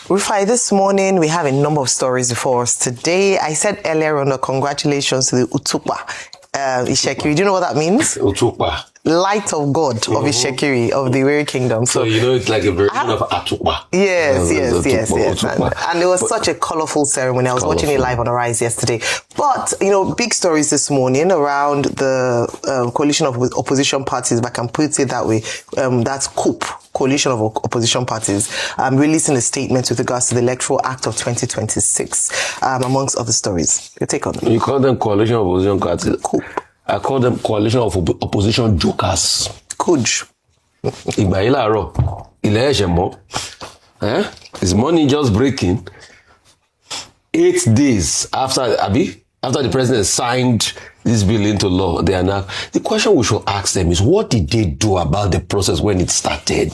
Rufia, this morning we have a number of stories before us. Today, I said earlier on, congratulations to the Utukpa Ishekiri. Do you know what that means? Utukpa. Light of God of Ishekiri, of the Weri Kingdom. So you know it's like a version of Atukpa. Yes. And it was such a colorful ceremony. I was watching it live on Arise yesterday. But, big stories this morning around the coalition of opposition parties, if I can put it that way. That's COOP, Coalition of Opposition Parties, releasing a statement with regards to the Electoral Act of 2026, amongst other stories. Your take on them? You call them Coalition of Opposition Parties? COOP. I call them Coalition of Opposition Jokers. Kuj. Is money just breaking? 8 days after the president signed this bill into law, they are now. The question we should ask them is, what did they do about the process when it started?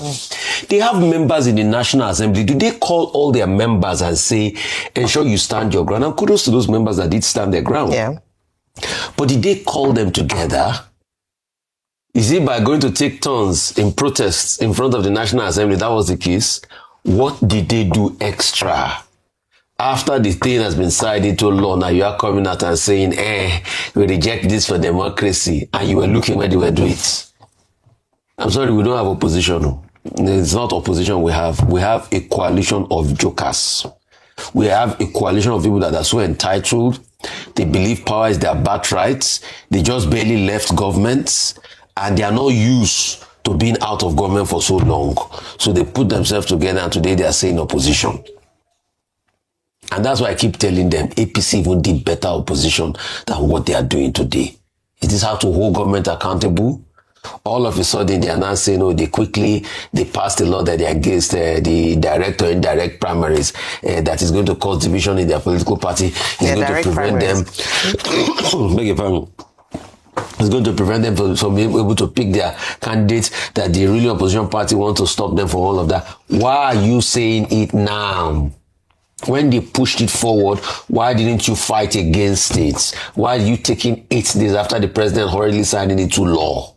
They have members in the National Assembly. Did they call all their members and say, ensure you stand your ground? And kudos to those members that did stand their ground. Yeah. But did they call them together? Is it by going to take turns in protests in front of the National Assembly? That was the case. What did they do extra? After the thing has been signed into law, now you are coming out and saying, we reject this for democracy. And you were looking where they were doing it. I'm sorry, we don't have opposition. It's not opposition we have. We have a coalition of jokers. We have a coalition of people that are so entitled. They believe power is their birthright. They just barely left government and they are not used to being out of government for so long. So they put themselves together and today they are saying opposition. And that's why I keep telling them APC even did better opposition than what they are doing today. It is how to hold government accountable. All of a sudden, they are now saying, they passed a law that they against the direct or indirect primaries that is going to cause division in their political party. It's going to prevent them. It's going to prevent them from being able to pick their candidates that the ruling opposition party want to stop them from all of that. Why are you saying it now? When they pushed it forward, why didn't you fight against it? Why are you taking 8 days after the president hurriedly signing it to law?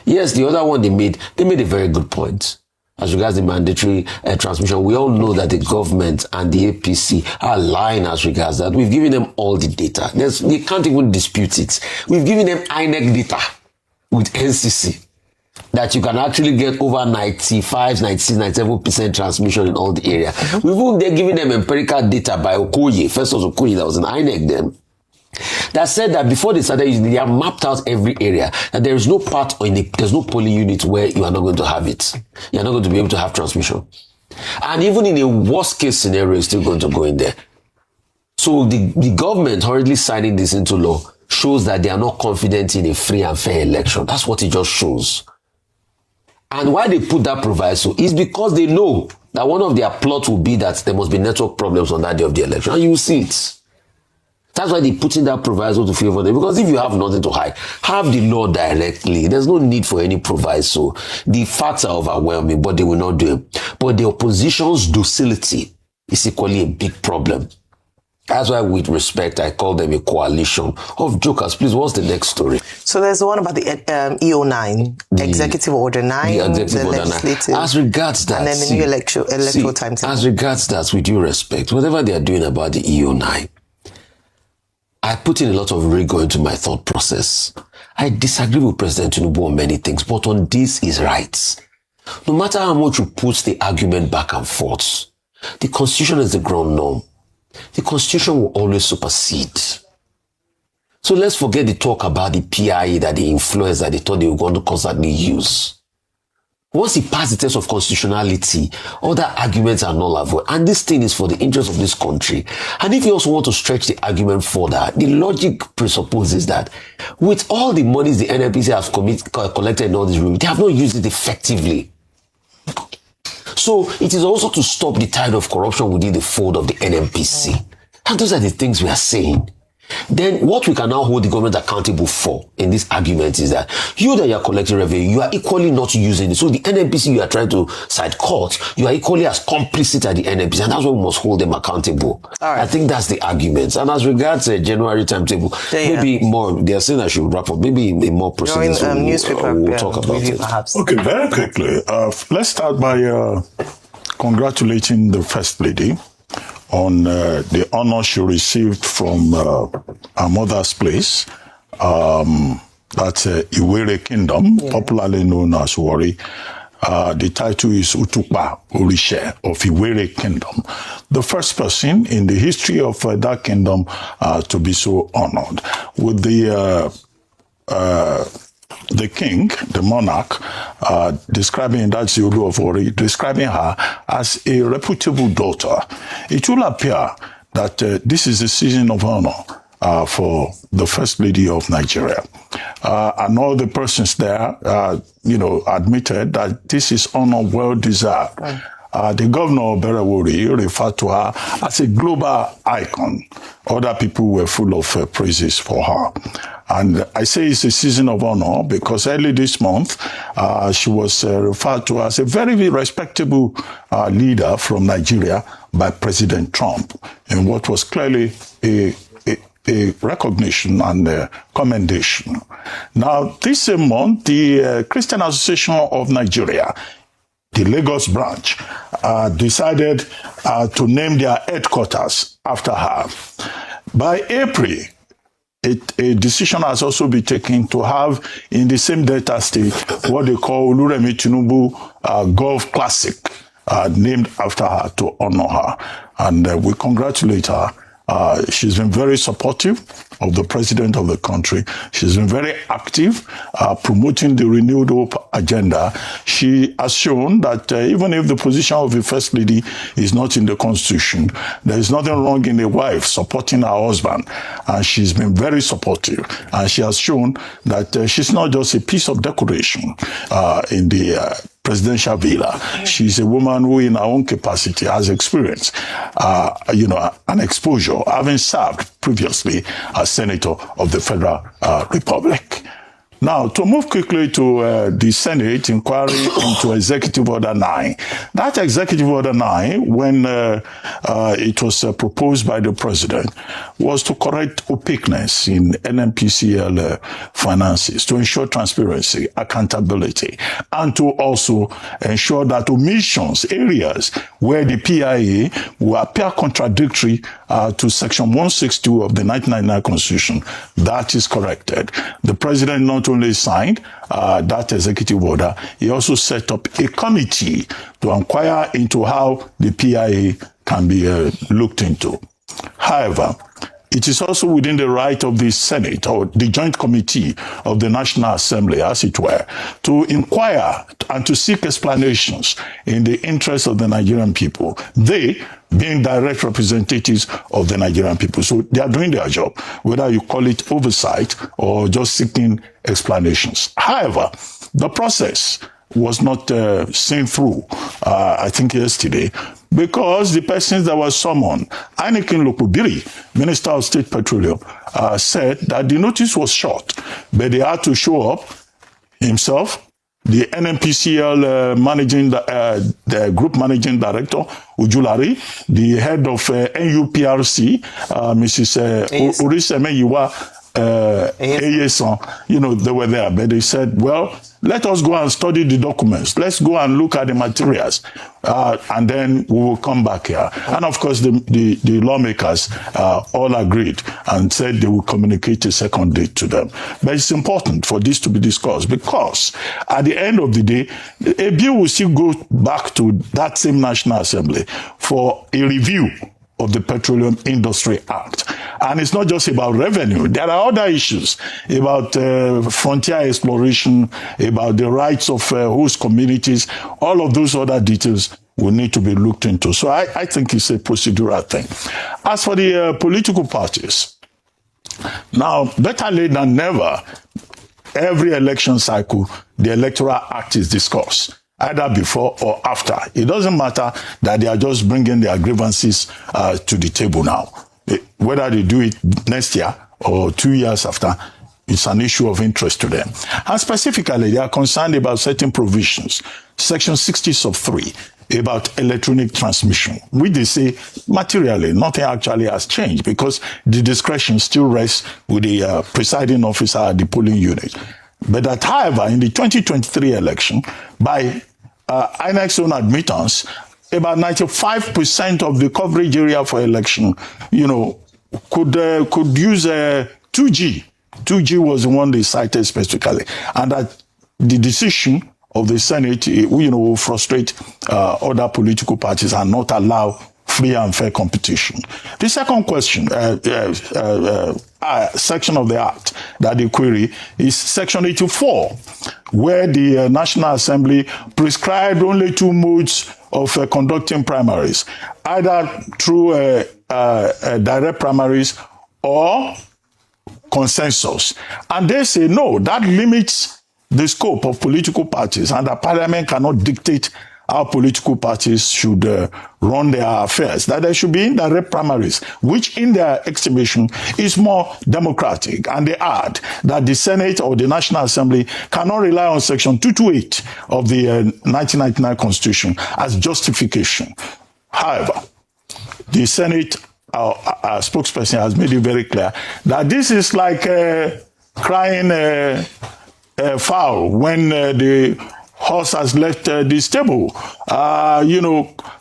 Yes, the other one they made a very good point. As regards the mandatory transmission, we all know that the government and the APC are lying as regards that. We've given them all the data. They can't even dispute it. We've given them INEC data with NCC that you can actually get over 95, 96, 97% transmission in all the area. They're giving them empirical data by Okoye, first of Okoye that was in INEC then. That said that before they started using, they have mapped out every area, and there is no part there's no polling unit where you are not going to have it. You're not going to be able to have transmission. And even in a worst case scenario, it's still going to go in there. So the government hurriedly signing this into law shows that they are not confident in a free and fair election. That's what it just shows. And why they put that proviso is because they know that one of their plots will be that there must be network problems on that day of the election. And you will see it. That's why they put in that proviso to favor them. Because if you have nothing to hide, have the law directly. There's no need for any proviso. The facts are overwhelming, but they will not do it. But the opposition's docility is equally a big problem. That's why, with respect, I call them a coalition of jokers. Please, what's the next story? So there's the one about the EO9, Executive Order 9, the Order 9. As regards that, and then the new electoral timetable. As regards that, with due respect, whatever they are doing about the EO9, I put in a lot of rigor into my thought process. I disagree with President Tinubu on many things, but on this is right. No matter how much you put the argument back and forth, the Constitution is the ground norm. The Constitution will always supersede. So let's forget the talk about the PIE that they influenced, that they thought they were going to constantly use. Once he passed the test of constitutionality, other arguments are null and void. And this thing is for the interest of this country. And if you also want to stretch the argument further, the logic presupposes that with all the monies the NNPC has collected in all these rooms, they have not used it effectively. So it is also to stop the tide of corruption within the fold of the NNPC. And those are the things we are saying. Then what we can now hold the government accountable for in this argument is that you that you are collecting revenue, you are equally not using it. So the NNPC you are trying to side court, you are equally as complicit at the NNPC, and that's why we must hold them accountable. Right. I think that's the argument. And as regards January timetable, maybe more, they are saying I should wrap up, maybe a more proceedings newspaper we'll talk about review, it. Perhaps. Okay, very quickly. Let's start by congratulating the First Lady on the honor she received from her mother's place. That's Iwere Kingdom, popularly known as Warri. The title is Utukpa Orishe of Iwere Kingdom, the first person in the history of that kingdom to be so honored. With the king, the monarch, describing that Zulu of Warri, describing her as a reputable daughter. It will appear that this is a season of honor for the First Lady of Nigeria. And all the persons there, admitted that this is honor well deserved. The governor of Berawuri referred to her as a global icon. Other people were full of praises for her. And I say it's a season of honor because early this month, she was referred to as a very, very respectable leader from Nigeria by President Trump in what was clearly a recognition and a commendation. Now, this same month, the Christian Association of Nigeria, the Lagos branch, decided to name their headquarters after her. By April, a decision has also been taken to have in the same Delta state what they call Oluremi Tinubu Golf Classic, named after her to honor her. And we congratulate her. She's been very supportive of the president of the country. She's been very active, promoting the renewed hope agenda. She has shown that even if the position of the First Lady is not in the Constitution, there is nothing wrong in a wife supporting her husband. And she's been very supportive. And she has shown that she's not just a piece of decoration in the presidential villa. She's a woman who in her own capacity has experience, an exposure, having served previously as Senator of the Federal Republic. Now, to move quickly to the Senate inquiry into Executive Order 9. That Executive Order 9, when it was proposed by the President, was to correct opaqueness in NNPCL finances, to ensure transparency, accountability, and to also ensure that omissions, areas where the PIA will appear contradictory to Section 162 of the 1999 Constitution, that is corrected. The President not only signed that executive order, he also set up a committee to inquire into how the PIA can be looked into. However, it is also within the right of the Senate or the Joint Committee of the National Assembly, as it were, to inquire and to seek explanations in the interest of the Nigerian people. They being direct representatives of the Nigerian people. So they are doing their job, whether you call it oversight or just seeking explanations. However, the process was not seen through, I think yesterday, because the persons that were summoned, Anikin Lokubiri, Minister of State Petroleum, said that the notice was short, but they had to show up himself, the NNPCL the Group Managing Director, Ujulari, the head of NUPRC, Mrs. Urisemeyiwa, they were there, but they said, well, let us go and study the documents. Let's go and look at the materials, and then we will come back here. And of course, the lawmakers all agreed and said they will communicate a second date to them. But it's important for this to be discussed because at the end of the day, a bill will still go back to that same National Assembly for a review of the Petroleum Industry Act. And it's not just about revenue. There are other issues about frontier exploration, about the rights of host communities. All of those other details will need to be looked into. So I think it's a procedural thing. As for the political parties, now, better late than never, every election cycle, the Electoral Act is discussed, either before or after. It doesn't matter that they are just bringing their grievances to the table now. Whether they do it next year or 2 years after, it's an issue of interest to them. And specifically, they are concerned about certain provisions. Section 60 sub 3, about electronic transmission, which they say materially nothing actually has changed because the discretion still rests with the presiding officer at the polling unit. But that, however, in the 2023 election, by INEC's own admittance, about 95% of the coverage area for election, could use 2G. 2G was the one they cited specifically, and that the decision of the Senate, will frustrate other political parties and not allow free and fair competition. The second question, section of the Act that they query is Section 84, where the National Assembly prescribed only 2 modes of conducting primaries, either through direct primaries or consensus. And they say, no, that limits the scope of political parties, and the parliament cannot dictate how political parties should run their affairs, that there should be indirect primaries, which in their estimation is more democratic. And they add that the Senate or the National Assembly cannot rely on Section 228 of the 1999 Constitution as justification. However, the Senate, our spokesperson has made it very clear that this is like crying foul when the horse has left the stable,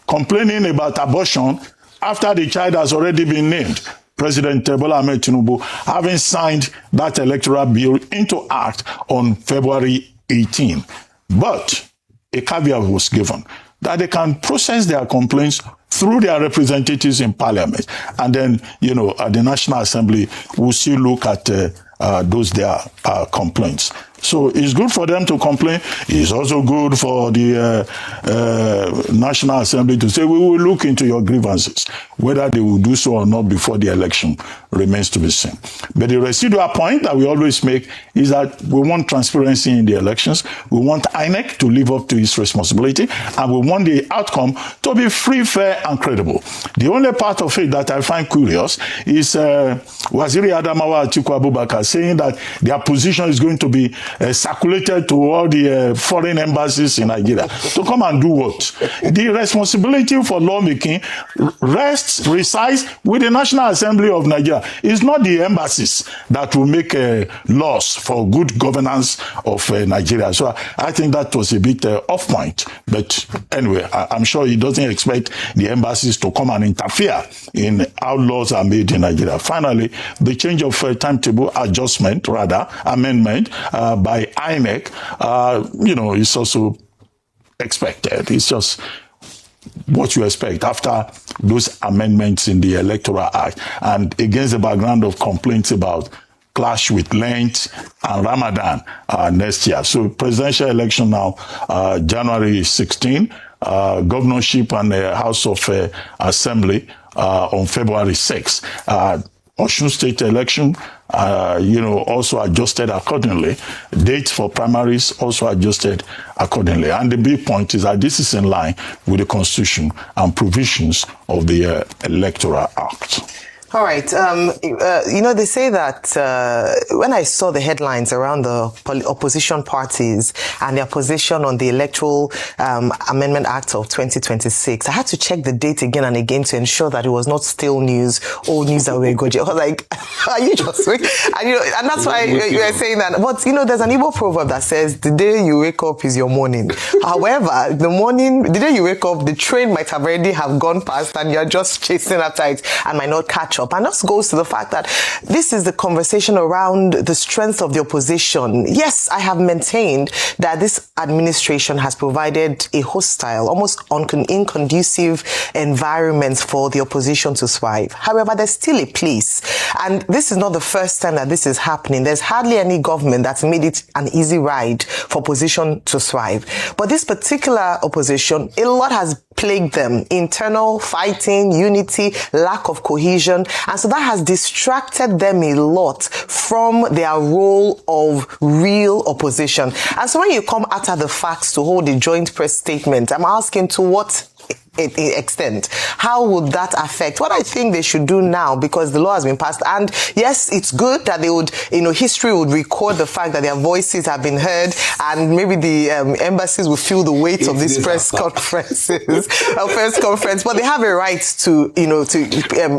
complaining about abortion after the child has already been named. President Bola Ahmed Tinubu having signed that electoral bill into act on February 18. But a caveat was given that they can process their complaints through their representatives in parliament. And then, the National Assembly will still look at those their complaints. So it's good for them to complain. It's also good for the National Assembly to say, we will look into your grievances. Whether they will do so or not before the election remains to be seen. But the residual point that we always make is that we want transparency in the elections. We want INEC to live up to its responsibility. And we want the outcome to be free, fair, and credible. The only part of it that I find curious is Waziri Adamawa Atiku Abubakar saying that their position is going to be circulated to all the foreign embassies in Nigeria to come and do what? The responsibility for lawmaking resides with the National Assembly of Nigeria. It's not the embassies that will make laws for good governance of Nigeria. So I think that was a bit off point. But anyway, I'm sure he doesn't expect the embassies to come and interfere in how laws are made in Nigeria. Finally, the change of timetable amendment by INEC, is also expected. It's just what you expect after those amendments in the Electoral Act, and against the background of complaints about clash with Lent and Ramadan next year. So presidential election now, January 16, governorship and House of Assembly on February 6. Osun State election, also adjusted accordingly. Dates for primaries also adjusted accordingly. And the big point is that this is in line with the Constitution and provisions of the Electoral Act. All right. They say that when I saw the headlines around the opposition parties and their position on the Electoral Amendment Act of 2026, I had to check the date again and again to ensure that it was not still news, old news that we were going. I was like, are you just wake? And that's why you were saying that. But, there's an Igbo proverb that says, the day you wake up is your morning. However, the day you wake up, the train might have already have gone past and you're just chasing after it and might not catch up. And this goes to the fact that this is the conversation around the strength of the opposition. Yes, I have maintained that this administration has provided a hostile, almost inconducive environment for the opposition to thrive. However, there's still a place. And this is not the first time that this is happening. There's hardly any government that's made it an easy ride for opposition to thrive. But this particular opposition, a lot has plagued them. Internal fighting, unity, lack of cohesion. And so that has distracted them a lot from their role of real opposition. And so when you come after the facts to hold a joint press statement, I'm asking to what extent, how would that affect what I think they should do now, because the law has been passed? And yes, it's good that they would, history would record the fact that their voices have been heard, and maybe the embassies will feel the weight of these press conferences, but they have a right to,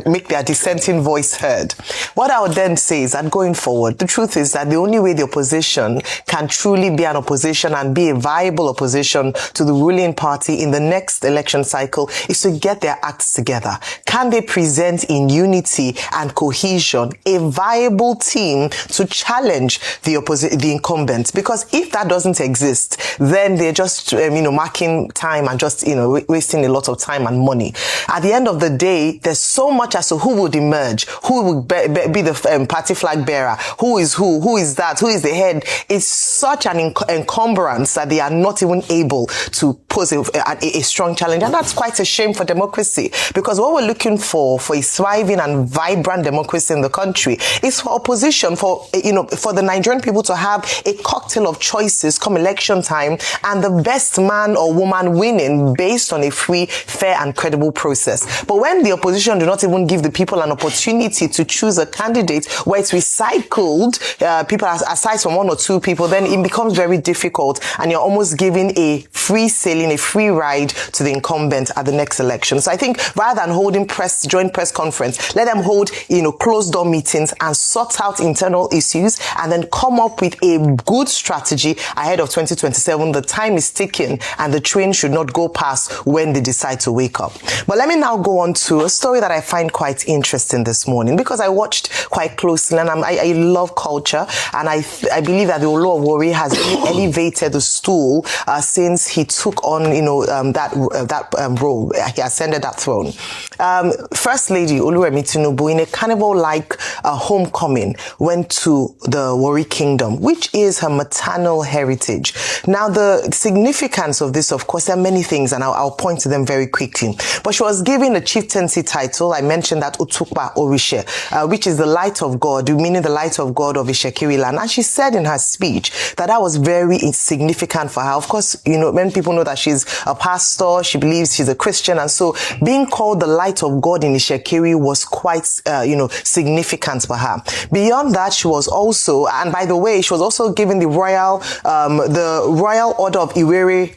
make their dissenting voice heard. What I would then say is that going forward, the truth is that the only way the opposition can truly be an opposition and be a viable opposition to the ruling party in the next election cycle cycle is to get their acts together. Can they present in unity and cohesion a viable team to challenge the incumbent? Because if that doesn't exist, then they're just, marking time and just, wasting a lot of time and money. At the end of the day, there's so much as to who would emerge, who would be the party flag bearer, who is that, who is the head. It's such an encumbrance that they are not even able to pose a strong challenge. And that's quite a shame for democracy, because what we're looking for a thriving and vibrant democracy in the country is for opposition, for the Nigerian people to have a cocktail of choices come election time, and the best man or woman winning based on a free, fair and credible process. But when the opposition do not even give the people an opportunity to choose a candidate where it's recycled people aside from one or two people, then it becomes very difficult, and you're almost giving a free sailing, a free ride to the incumbent at the next election. So I think rather than holding joint press conference, let them hold, closed door meetings and sort out internal issues, and then come up with a good strategy ahead of 2027. The time is ticking, and the train should not go past when they decide to wake up. But let me now go on to a story that I find quite interesting this morning, because I watched quite closely, and I love culture, and I believe that the Olu of Warri has really elevated the stool since he took on, that role. He ascended that throne. First Lady Oluwemi Tinubu, in a carnival-like homecoming, went to the Warri Kingdom, which is her maternal heritage. Now, the significance of this, of course, there are many things, and I'll point to them very quickly. But she was given a chieftaincy title. I mentioned that Utukpa Orishe, which is the light of God, meaning the light of God of Ishekiri land. And she said in her speech that was very significant for her. Of course, many people know that she's a pastor, she believes she's a Christian, and so being called the light of God in Ishekiri was quite, significant for her. Beyond that, she was also, and by the way, she was also given the Royal Order of Iwere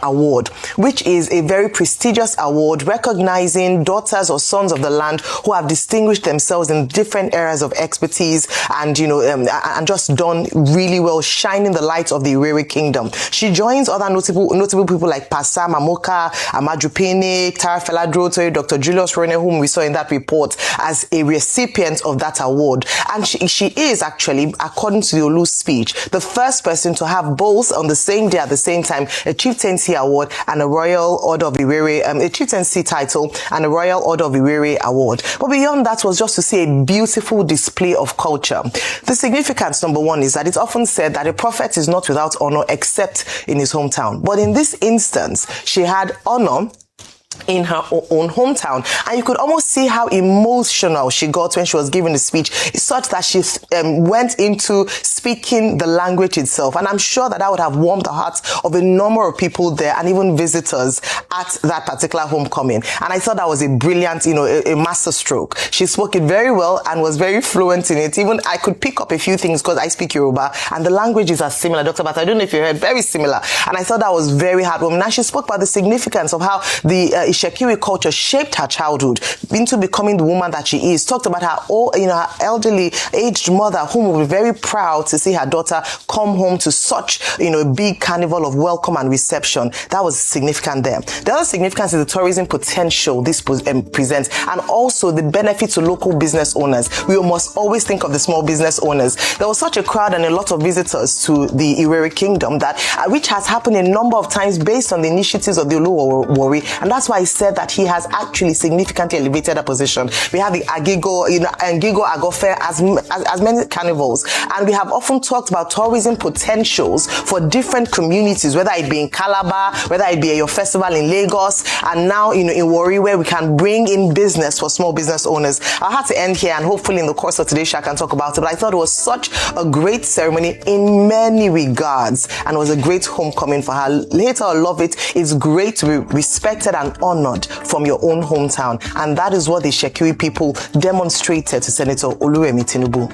award, which is a very prestigious award recognizing daughters or sons of the land who have distinguished themselves in different areas of expertise and and just done really well, shining the light of the Iwere Kingdom. She joins other notable people like Pasa Mamoka, Amaju Pene, Tara Feladroto, Dr. Julius Rene, whom we saw in that report, as a recipient of that award. And she is actually, according to the Olu's speech, the first person to have both on the same day at the same time, a chieftaincy award and a Royal Order of Iwere, a chieftaincy title and a Royal Order of Iwere award. But beyond that was just to see a beautiful display of culture. The significance, number one, is that it's often said that a prophet is not without honor except in his hometown. But in this instance, she had honor in her own hometown, and you could almost see how emotional she got when she was giving the speech, such that she went into speaking the language itself. And I'm sure that would have warmed the hearts of a number of people there and even visitors at that particular homecoming. And I thought that was a brilliant, a master stroke. She spoke it very well and was very fluent in it. Even I could pick up a few things because I speak Yoruba and the languages are similar. Dr. Bata, I don't know if you heard, very similar. And I thought that was very heartwarming. Now she spoke about the significance of how the Ishekiri culture shaped her childhood into becoming the woman that she is. Talked about her elderly, aged mother, whom will be very proud to see her daughter come home to such, a big carnival of welcome and reception. That was significant there. The other significance is the tourism potential this presents, and also the benefit to local business owners. We must always think of the small business owners. There was such a crowd and a lot of visitors to the Iwere Kingdom that, which has happened a number of times based on the initiatives of the Olu of Warri, and that's why I said that he has actually significantly elevated a position. We have the Agigo, Ngigo Agofe, as many carnivals, and we have often talked about tourism potentials for different communities, whether it be in Calabar, whether it be at your festival in Lagos, and now in Warri, where we can bring in business for small business owners. I'll have to end here, and hopefully in the course of today's show I can talk about it, but I thought it was such a great ceremony in many regards, and it was a great homecoming for her. Later, I love it. It's great to be respected and honored from your own hometown, and that is what the Shekiri people demonstrated to Senator Oluwemi Tinubu.